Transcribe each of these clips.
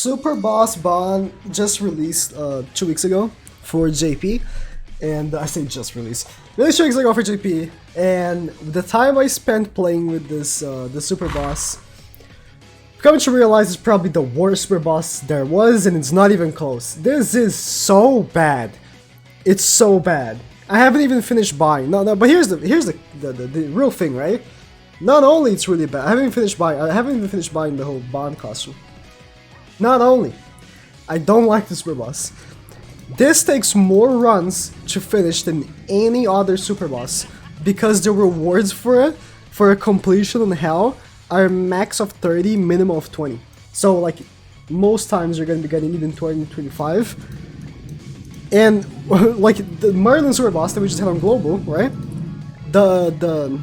Super Boss Bond just released 2 weeks ago for JP, and I say just released. Released 2 weeks ago for JP, and the time I spent playing with this the Super Boss, I've come to realize it's probably the worst Super Boss there was, and it's not even close. This is so bad. It's so bad. I haven't even finished buying. No, but here's the real thing, right? Not only it's really bad. I haven't even finished buying the whole Bond costume. Not only, I don't like the Super Boss. This takes more runs to finish than any other Super Boss because the rewards for it, for a completion in Hell, are max of 30, minimum of 20. So like, most times you're gonna be getting even 20, 25. And like the Merlin Super Boss that we just had on Global, right? The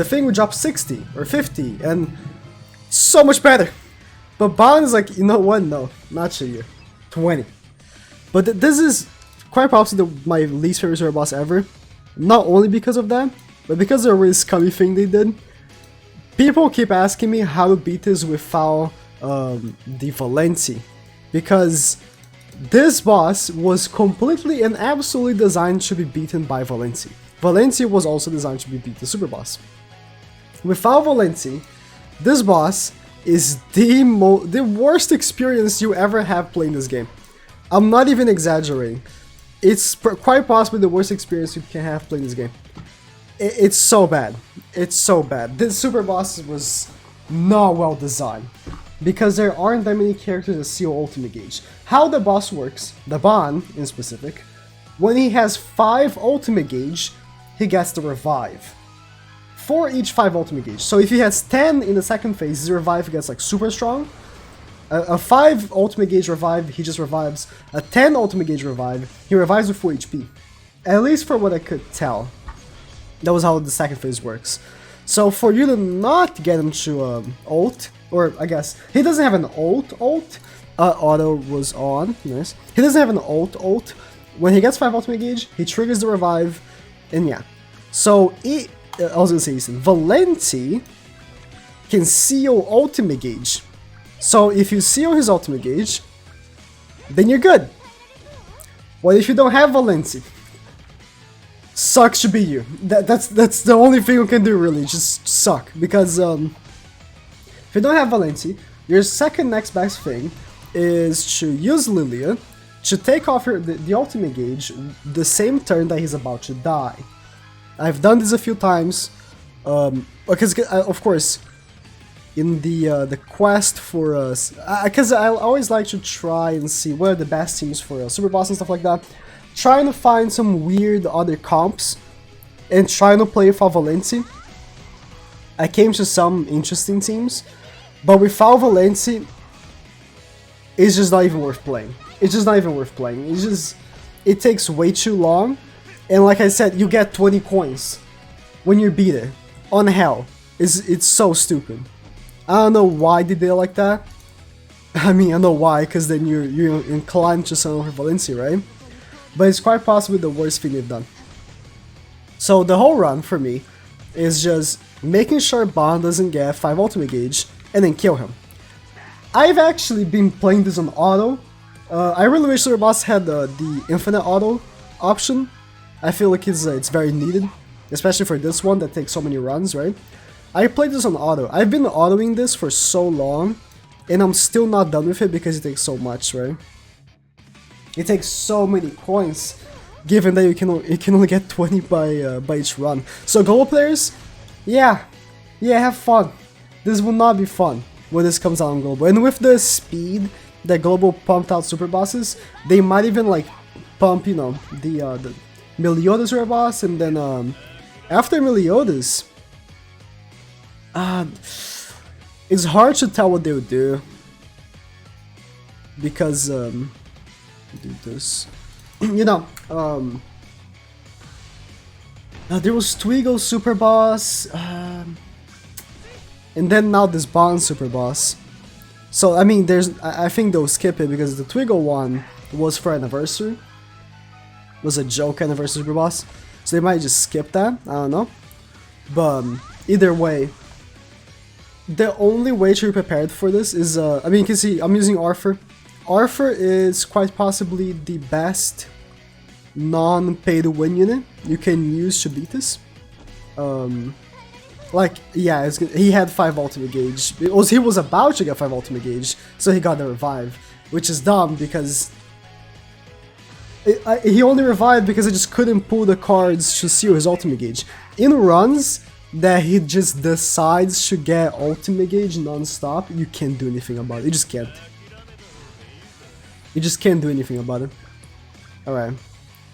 thing would drop 60 or 50 and so much better. But Bond is like, you know what? No, not you. 20. But this is quite possibly my least favorite Super Boss ever. Not only because of that, but because of the really scummy thing they did. People keep asking me how to beat this without the Valenti. Because this boss was completely and absolutely designed to be beaten by Valenti. Valenti was also designed to be beat the Super Boss. Without Valenti, this boss is the worst experience you ever have playing this game. I'm not even exaggerating. It's quite possibly the worst experience you can have playing this game. It's so bad. It's so bad. This Super Boss was not well designed. Because there aren't that many characters that seal ultimate gauge. How the boss works, the Bond in specific, when he has 5 ultimate gauge, he gets the revive. For each 5 ultimate gauge. So if he has 10 in the second phase, his revive gets like super strong. A 5 ultimate gauge revive, he just revives. A 10 ultimate gauge revive, he revives with 4 HP. At least for what I could tell. That was how the second phase works. So for you to not get him to ult, or I guess, he doesn't have an ult. Auto was on, nice. He doesn't have an ult. When he gets 5 ultimate gauge, he triggers the revive, and yeah. So, I was gonna say this, Valenti can seal ultimate gauge. So if you seal his ultimate gauge, then you're good. What if you don't have Valenti? Sucks to be you. That's the only thing you can do really, just suck. Because if you don't have Valenti, your second next best thing is to use Lilia to take off the ultimate gauge the same turn that he's about to die. I've done this a few times, because of course, in the quest for us, because I always like to try and see what are the best teams for Super Boss and stuff like that, trying to find some weird other comps, and trying to play without Valenti. I came to some interesting teams, but without Valenti, it's just not even worth playing. It's just not even worth playing. It takes way too long. And like I said, you get 20 coins when you beat it on Hell. It's so stupid. I don't know why they did it like that. I mean, I know why, because then you're inclined to summon for Valencia, right? But it's quite possibly the worst thing they've done. So the whole run for me is just making sure Bond doesn't get 5 ultimate gauge and then kill him. I've actually been playing this on auto. I really wish Super Boss had the infinite auto option. I feel like it's very needed, especially for this one that takes so many runs, right? I played this on auto. I've been autoing this for so long, and I'm still not done with it because it takes so much, right? It takes so many coins, given that you can only get 20 by each run. So global players, yeah, have fun. This will not be fun when this comes out on global. And with the speed that global pumped out Super Bosses, they might even like pump, you know, the Meliodas Super Boss, and then after Meliodas, it's hard to tell what they would do because do this, you know, there was Twigo Super Boss, and then now this Bond Super Boss. So I mean, I think they'll skip it because the Twigo one was for anniversary. Was a joke anniversary Super Boss, so they might just skip that, I don't know. But either way, the only way to be prepared for this is, I mean, you can see I'm using Arthur. Arthur is quite possibly the best non-pay-to-win unit you can use to beat this. Like, yeah, he had 5 ultimate gauge. He was about to get 5 ultimate gauge, so he got the revive, which is dumb because he only revived because he just couldn't pull the cards to seal his ultimate gauge. In runs that he just decides to get ultimate gauge non-stop, you can't do anything about it. You just can't. You just can't do anything about it. Alright.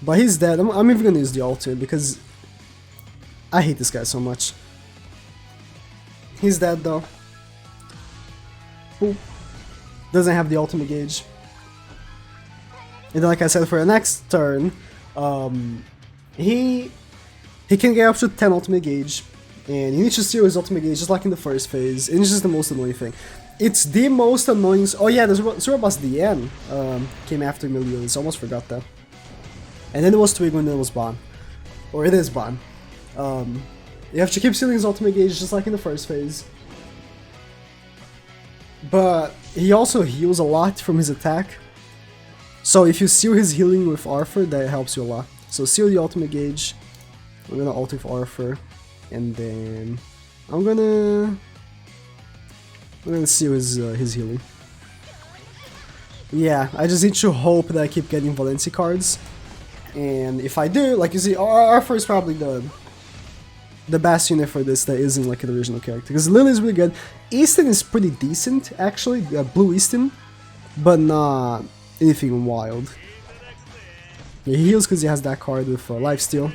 But he's dead. I'm even gonna use the ultimate because I hate this guy so much. He's dead though. Ooh. Doesn't have the ultimate gauge. And then, like I said, for the next turn, he can get up to 10 ultimate gauge, and he needs to steal his ultimate gauge just like in the first phase, and it's just the most annoying thing. It's the most annoying. Oh yeah, the Super Boss DN came after Millions. I almost forgot that. And then it was Twig, and then it was Bon. Or it is Bon. You have to keep stealing his ultimate gauge just like in the first phase. But he also heals a lot from his attack. So if you seal his healing with Arthur, that helps you a lot. So seal the ultimate gauge. I'm gonna ult with Arthur. And then I'm gonna seal his healing. Yeah, I just need to hope that I keep getting Valencia cards. And if I do, like you see, Arthur is probably the best unit for this that isn't like an original character. Because Lily is really good. Easton is pretty decent, actually. Blue Easton. But not anything wild. Yeah, he heals because he has that card with lifesteal.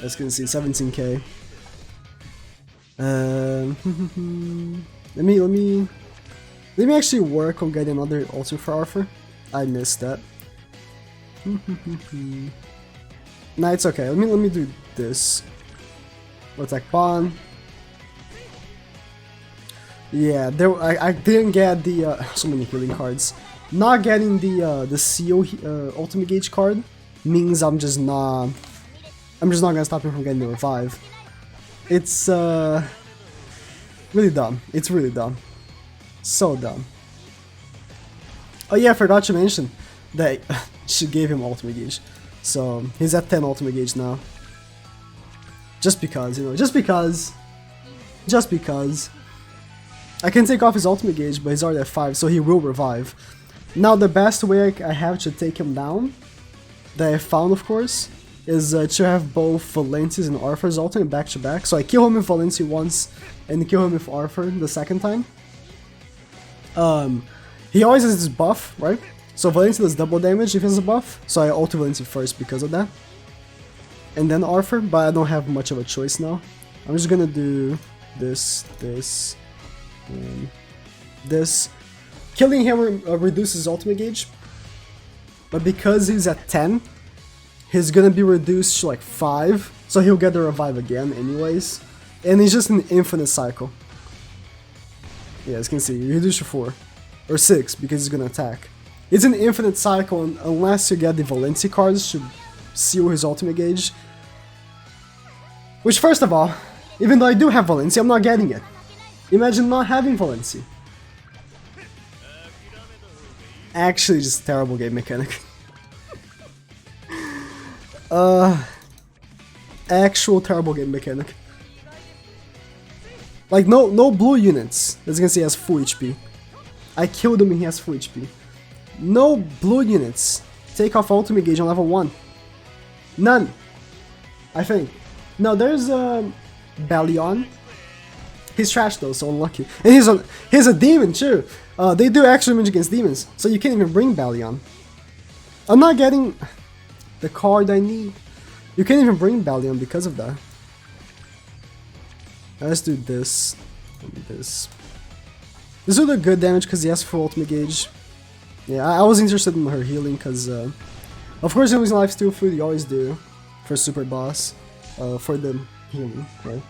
As you can see, 17k. Let me actually work on getting another ultimate for Arthur. I missed that. Nah, it's okay. Let me do this. Attack Bon. Yeah, I didn't get the so many healing cards. Not getting the seal ultimate gauge card means I'm just not gonna stop him from getting the revive. It's really dumb. It's really dumb. So dumb. Oh yeah, I forgot to mention that she gave him ultimate gauge. So he's at 10 ultimate gauge now. Just because, you know, just because. I can take off his ultimate gauge, but he's already at 5, so he will revive. Now the best way I have to take him down, that I found of course, is to have both Valencia's and Arthur's ultimate back to back. So I kill him with Valencia once, and kill him with Arthur the second time. He always has this buff, right? So Valencia does double damage if he has a buff, so I ult Valencia first because of that. And then Arthur, but I don't have much of a choice now. I'm just gonna do this, and this. Killing him reduces ultimate gauge, but because he's at 10, he's gonna be reduced to like 5, so he'll get the revive again anyways. And it's just an infinite cycle. Yeah, as you can see, you reduce to 4. Or 6, because he's gonna attack. It's an infinite cycle unless you get the Valencia cards to seal his ultimate gauge. Which, first of all, even though I do have Valencia, I'm not getting it. Imagine not having Valencia. Actually, just a terrible game mechanic. Actual terrible game mechanic. Like, no blue units. As you can see, he has full HP. I killed him and he has full HP. No blue units take off ultimate gauge on level 1. None. I think. No, there's Ballion. He's trash though, so unlucky. And he's a demon too. They do extra damage against demons, so you can't even bring Ballion. I'm not getting the card I need. You can't even bring Ballion because of that. Let's do this and this. This will do good damage because he has full ultimate gauge. Yeah, I was interested in her healing because, of course, you're using lifesteal food. You always do for super boss, for the healing, right?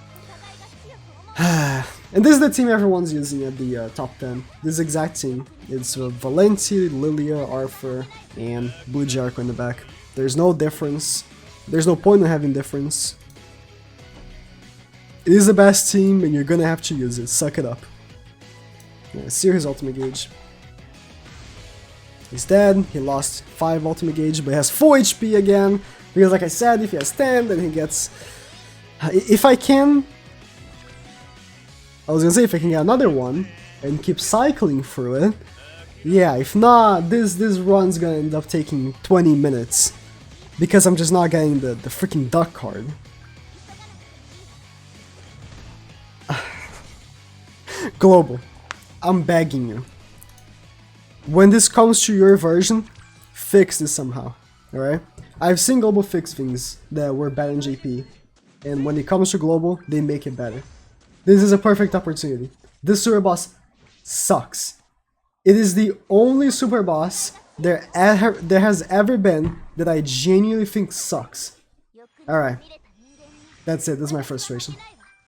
And this is the team everyone's using at the top 10. This exact team. It's Valencia, Lilia, Arthur, and Blue Jericho in the back. There's no difference. There's no point in having difference. It is the best team, and you're gonna have to use it. Suck it up. Yeah, see his ultimate gauge. He's dead. He lost 5 ultimate gauge, but he has full HP again. Because like I said, if he has 10, then he gets... If I can... I was gonna say if I can get another one, and keep cycling through it. Yeah, if not, this run's gonna end up taking 20 minutes. Because I'm just not getting the freaking duck card. Global, I'm begging you. When this comes to your version, fix this somehow, alright? I've seen Global fix things that were bad in JP, and when it comes to Global, they make it better. This is a perfect opportunity. This super boss sucks. It is the only super boss there has ever been that I genuinely think sucks. Alright, that's it, that's my frustration.